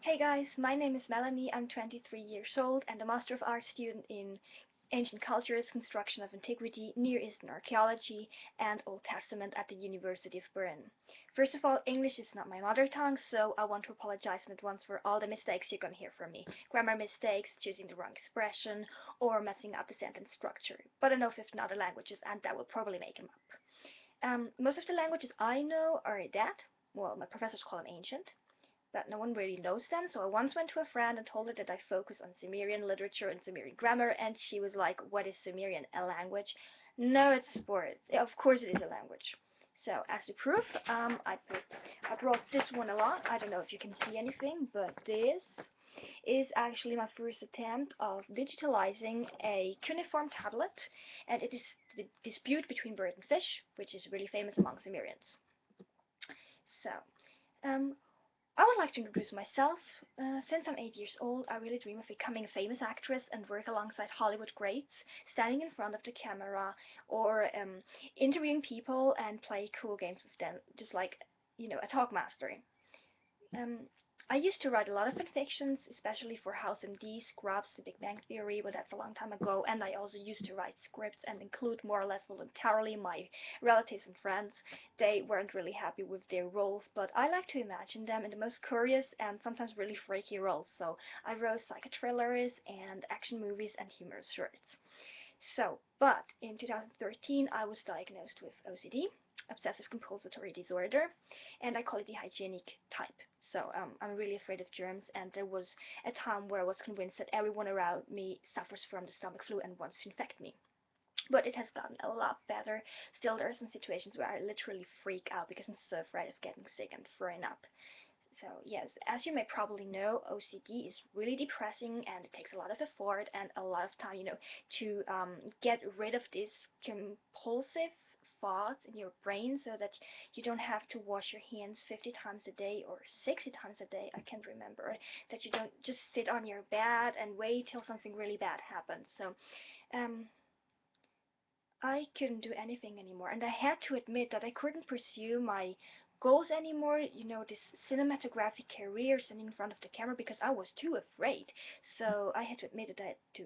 Hey guys, my name is Melanie. I'm 23 years old and a Master of Arts student in Ancient Cultures, Construction of Antiquity, Near Eastern Archaeology, and Old Testament at the University of Bern. First of all, English is not my mother tongue, so I want to apologize in advance for all the mistakes you're gonna hear from me. Grammar mistakes, choosing the wrong expression, or messing up the sentence structure. But I know 15 other languages, and that will probably make them up. Most of the languages I know are that. Well, my professors call them ancient, but no one really knows them. So I once went to a friend and told her that I focus on Sumerian literature and Sumerian grammar, and she was like, "What is Sumerian? A language?" No, it's sports. Yeah, of course it is a language. So as a proof, I brought this one along. I don't know if you can see anything, but this is actually my first attempt of digitalizing a cuneiform tablet, and it is the dispute between bird and fish, which is really famous among Sumerians. So, um, I would like to introduce myself. Since I'm 8 years old, I really dream of becoming a famous actress and work alongside Hollywood greats, standing in front of the camera or interviewing people and play cool games with them, just like, a talkmaster. Um, I used to write a lot of fan fictions, especially for House MD, Scrubs, The Big Bang Theory, but that's a long time ago, and I also used to write scripts and include more or less voluntarily my relatives and friends. They weren't really happy with their roles, but I like to imagine them in the most curious and sometimes really freaky roles, so I wrote psycho thrillers and action movies and humorous shorts. But in 2013 I was diagnosed with OCD, obsessive compulsive disorder, and I call it the hygienic type. So I'm really afraid of germs, and there was a time where I was convinced that everyone around me suffers from the stomach flu and wants to infect me. But it has gotten a lot better. Still, there are some situations where I literally freak out because I'm so afraid of getting sick and throwing up. So yes, as you may probably know, OCD is really depressing and it takes a lot of effort and a lot of time, to get rid of these compulsive thoughts in your brain so that you don't have to wash your hands 50 times a day or 60 times a day, I can't remember, that you don't just sit on your bed and wait till something really bad happens. So um, I couldn't do anything anymore, and I had to admit that I couldn't pursue my goals anymore, this cinematographic career standing in front of the camera, because I was too afraid. So I had to admit that I had to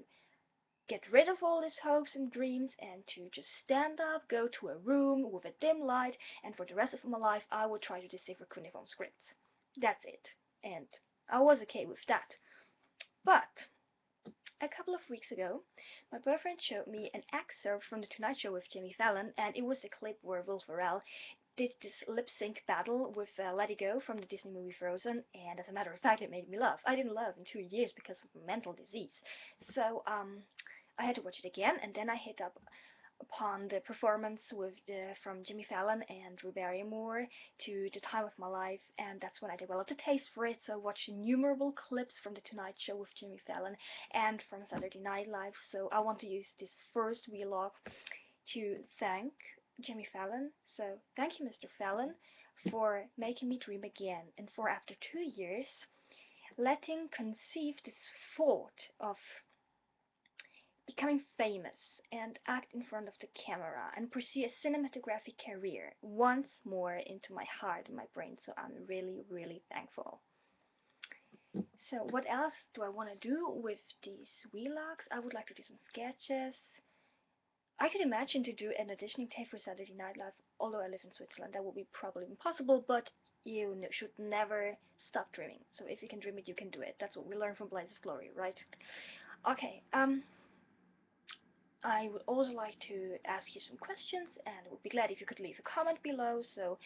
get rid of all these hopes and dreams and to just stand up, go to a room with a dim light, and for the rest of my life I would try to decipher cuneiform scripts. That's it. And I was okay with that. But a couple of weeks ago, my boyfriend showed me an excerpt from The Tonight Show with Jimmy Fallon, and it was the clip where Will Ferrell did this lip sync battle with Let It Go from the Disney movie Frozen, and as a matter of fact, it made me laugh. I didn't laugh in 2 years because of mental disease. So, I had to watch it again, and then I hit up upon the performance from Jimmy Fallon and Drew Barrymore to The Time of My Life, and that's when I developed a taste for it. So I watched innumerable clips from The Tonight Show with Jimmy Fallon and from Saturday Night Live. So I want to use this first vlog to thank Jimmy Fallon. So thank you, Mr. Fallon, for making me dream again, and for after 2 years letting conceive this thought of becoming famous and act in front of the camera and pursue a cinematographic career once more into my heart and my brain. So I'm really, really thankful. So what else do I want to do with these vlogs? I would like to do some sketches. I could imagine to do an auditioning tape for Saturday Night Live, although I live in Switzerland. That would be probably impossible, but you should never stop dreaming. So if you can dream it, you can do it. That's what we learn from Blades of Glory, right? Okay, I would also like to ask you some questions, and I would be glad if you could leave a comment below. So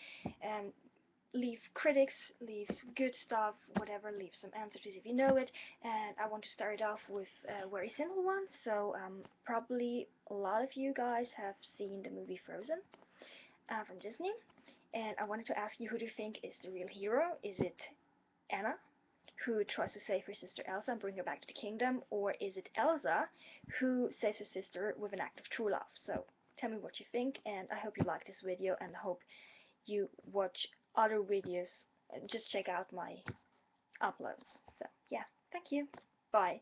leave critics, leave good stuff, whatever, leave some answers if you know it. And I want to start off with a very simple one. So probably a lot of you guys have seen the movie Frozen from Disney, and I wanted to ask you, who do you think is the real hero? Is it Anna, who tries to save her sister Elsa and bring her back to the kingdom, or is it Elsa, who saves her sister with an act of true love? So tell me what you think, and I hope you like this video, and hope you watch other videos. Just check out my uploads. So yeah, thank you. Bye.